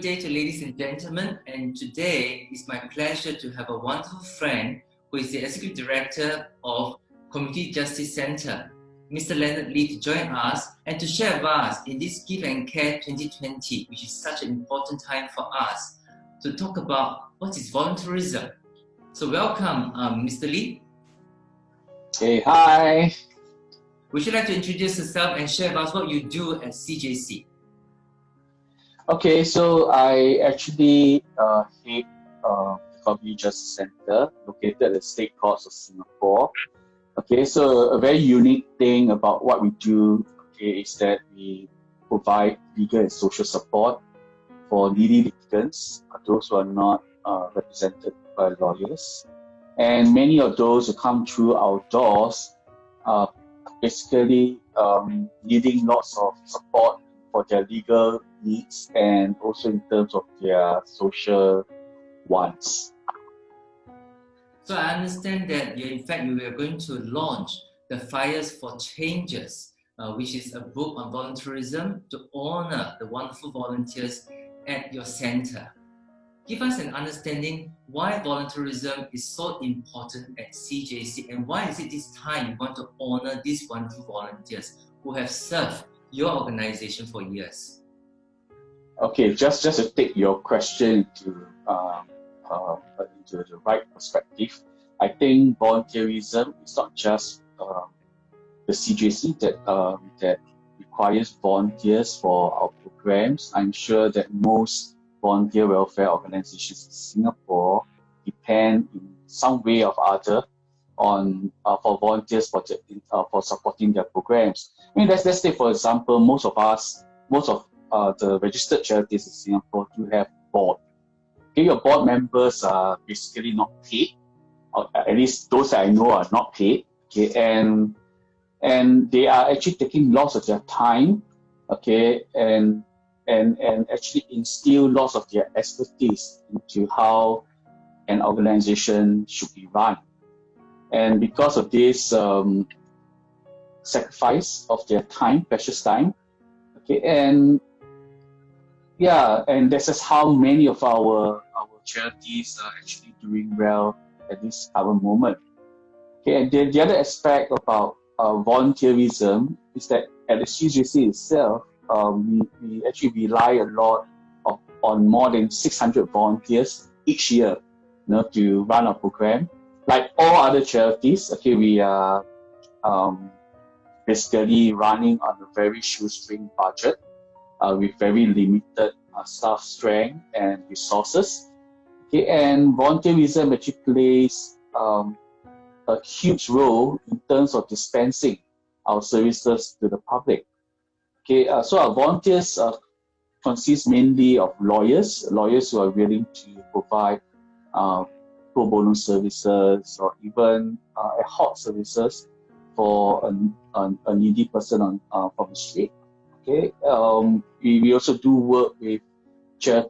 day to ladies and gentlemen, and today it's my pleasure to have a wonderful friend who is the Executive Director of Community Justice Centre, Mr. Leonard Lee, to join us and to share with us in this Give and Care 2020, which is such an important time for us, to talk about what is volunteerism. So welcome, Mr. Lee. Hey, hi. Would you like to introduce yourself and share with us what you do at CJC? Okay, so I actually head the Community Justice Centre located at the State Courts of Singapore. Okay, so a very unique thing about what we do, okay, is that we provide legal and social support for needy litigants, those who are not represented by lawyers. And many of those who come through our doors are basically needing lots of support for their legal needs and also in terms of their social wants. So I understand that in fact you were going to launch the Fires for Changes, which is a book on volunteerism to honor the wonderful volunteers at your center. Give us an understanding why volunteerism is so important at CJC and why is it this time you want to honor these wonderful volunteers who have served your organization for years? Okay, just to take your question into the right perspective, I think volunteerism is not just the CJC that requires volunteers for our programs. I'm sure that most volunteer welfare organizations in Singapore depend in some way or other on for volunteers for supporting their programs. I mean, let's say for example, most of the registered charities in Singapore do have board. Okay, your board members are basically not paid, or at least those that I know are not paid. Okay, and they are actually taking lots of their time. Okay, and actually instill lots of their expertise into how an organization should be run. And because of this sacrifice of their time, precious time, okay, and this is how many of our charities are actually doing well at this current moment. Okay, and the other aspect about volunteerism is that at the CJC itself, we actually rely a lot on more than 600 volunteers each year, to run our program. Like all other charities, okay, we are basically running on a very shoestring budget with very limited staff strength and resources. Okay, and volunteerism actually plays a huge role in terms of dispensing our services to the public. Okay, so our volunteers consist mainly of lawyers who are willing to provide pro bono services or even ad hoc services for a needy person from the street. Okay, we also do work with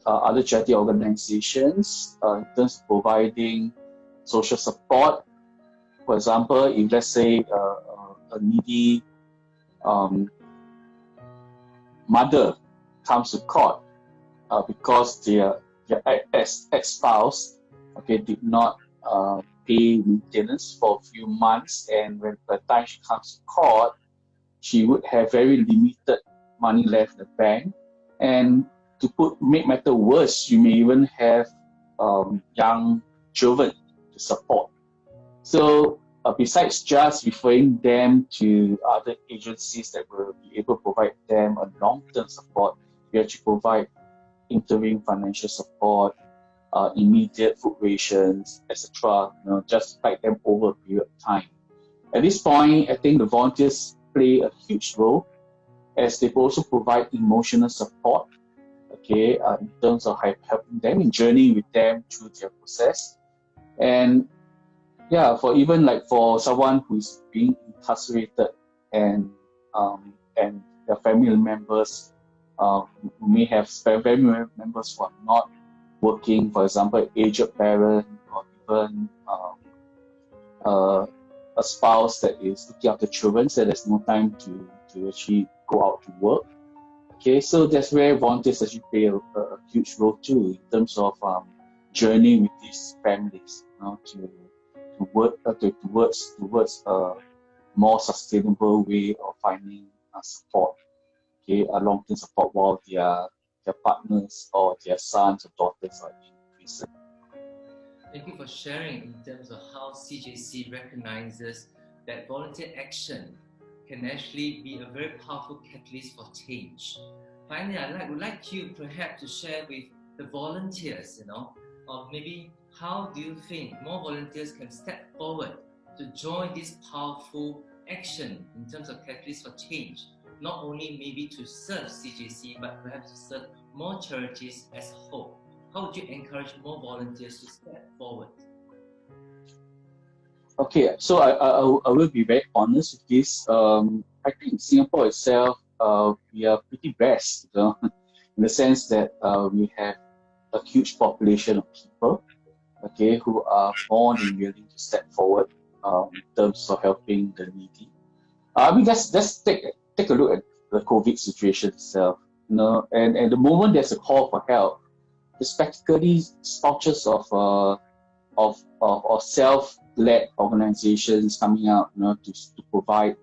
other charity organizations in terms of providing social support. For example, if let's say a needy mother comes to court because their ex-spouse, okay, did not pay maintenance for a few months, and when by the time she comes to court, she would have very limited money left in the bank. And to make matter worse, you may even have young children to support. So besides just referring them to other agencies that will be able to provide them a long-term support, we actually provide interim financial support, immediate food rations, etc. Just like them over a period of time. At this point, I think the volunteers play a huge role, as they also provide emotional support, okay, in terms of helping them in journeying with them through their process. And for someone who is being incarcerated and their family members who may have family members who are not working, for example, aged parent or even a spouse that is looking after children, so there's no time to actually go out to work. Okay, so that's where volunteers actually play a huge role too in terms of journeying with these families, to work towards a more sustainable way of finding support, okay, a long-term support while their partners or their sons or daughters are in prison. Thank you for sharing in terms of how CJC recognizes that volunteer action can actually be a very powerful catalyst for change. Finally, would like you perhaps to share with the volunteers, or maybe how do you think more volunteers can step forward to join this powerful action in terms of catalyst for change, not only maybe to serve CJC, but perhaps to serve more charities as a whole? How would you encourage more volunteers to step forward? Okay, so I will be very honest with this. I think in Singapore itself, we are pretty blessed, in the sense that we have a huge population of people, okay, who are more than willing to step forward in terms of helping the needy. I mean, let's take a look at the COVID situation itself, and the moment there's a call for help, there's practically spouches of self-led organizations coming out, to provide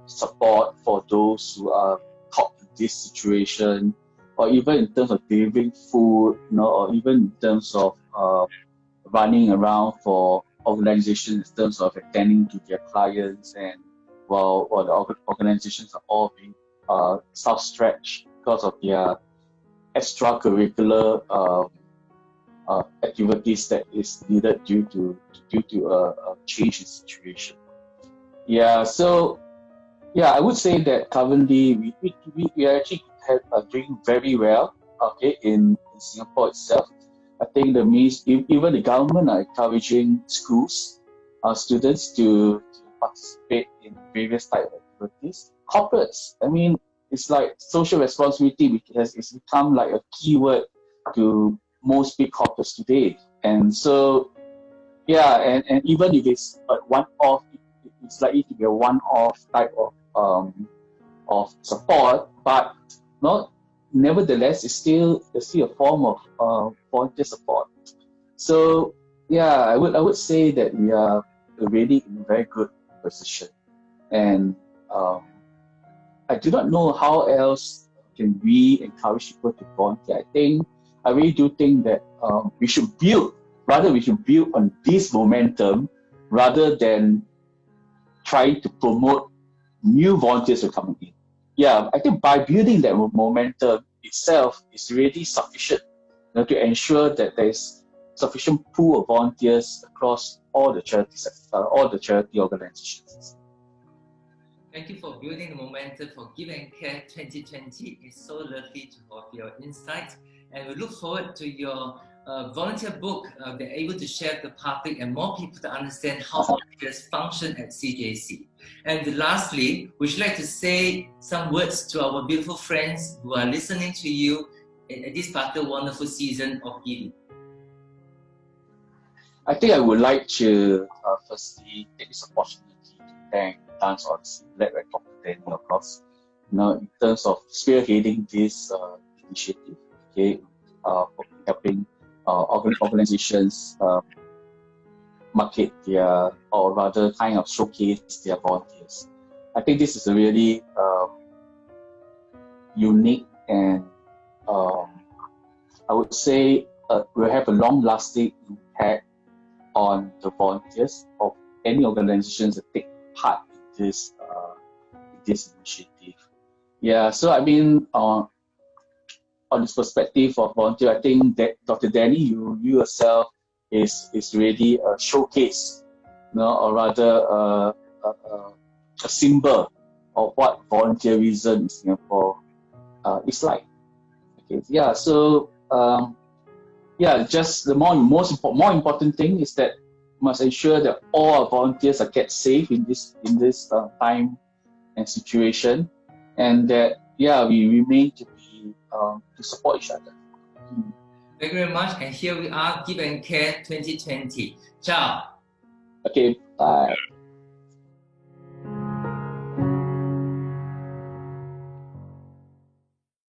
support for those who are caught in this situation, or even in terms of delivering food, or even in terms of running around for organizations in terms of attending to their clients, and while the organizations are all being self-stretched because of their extracurricular activities that is needed due to a change in situation. Yeah, so I would say that currently we actually are doing very well, okay, in Singapore itself. I think even the government are encouraging schools, students to participate in various types of activities. Corporates, I mean, it's like social responsibility it's become like a keyword to most big corporates today. And so, and even if it's a one-off, it's likely to be a one-off type of support, but nevertheless, it's still a form of volunteer support. So, I would say that we are really in a very good position, and I do not know how else can we encourage people to volunteer. I really do think that we should build on this momentum rather than trying to promote new volunteers who are coming in. Yeah, I think by building that momentum itself is really sufficient, to ensure that there is sufficient pool of volunteers across all the charity organizations. Thank you for building the momentum for Give and Care 2020. It's so lovely to have your insights, and we look forward to your volunteer book that are able to share with the public and more people to understand how volunteers function at CJC. And lastly, would you like to say some words to our beautiful friends who are listening to you at this particular wonderful season of giving? I think I would like to firstly take this opportunity to thank Dance Odyssey, led by Dr. Danny, of course, in terms of spearheading this initiative, okay, for helping organizations market or rather kind of showcase their volunteers. I think this is a really unique and I would say will have a long-lasting impact on the volunteers of any organizations that take part in this initiative. Yeah, so I mean, on this perspective of volunteer, I think that Dr. Danny, you yourself is really a showcase, or rather a symbol of what volunteerism in Singapore is like. Okay, yeah. So just the more important thing is that we must ensure that all our volunteers are kept safe in this time and situation, and that we remain to support each other. Thank you very much. And here we are, Give and Care 2020. Ciao. Okay, bye.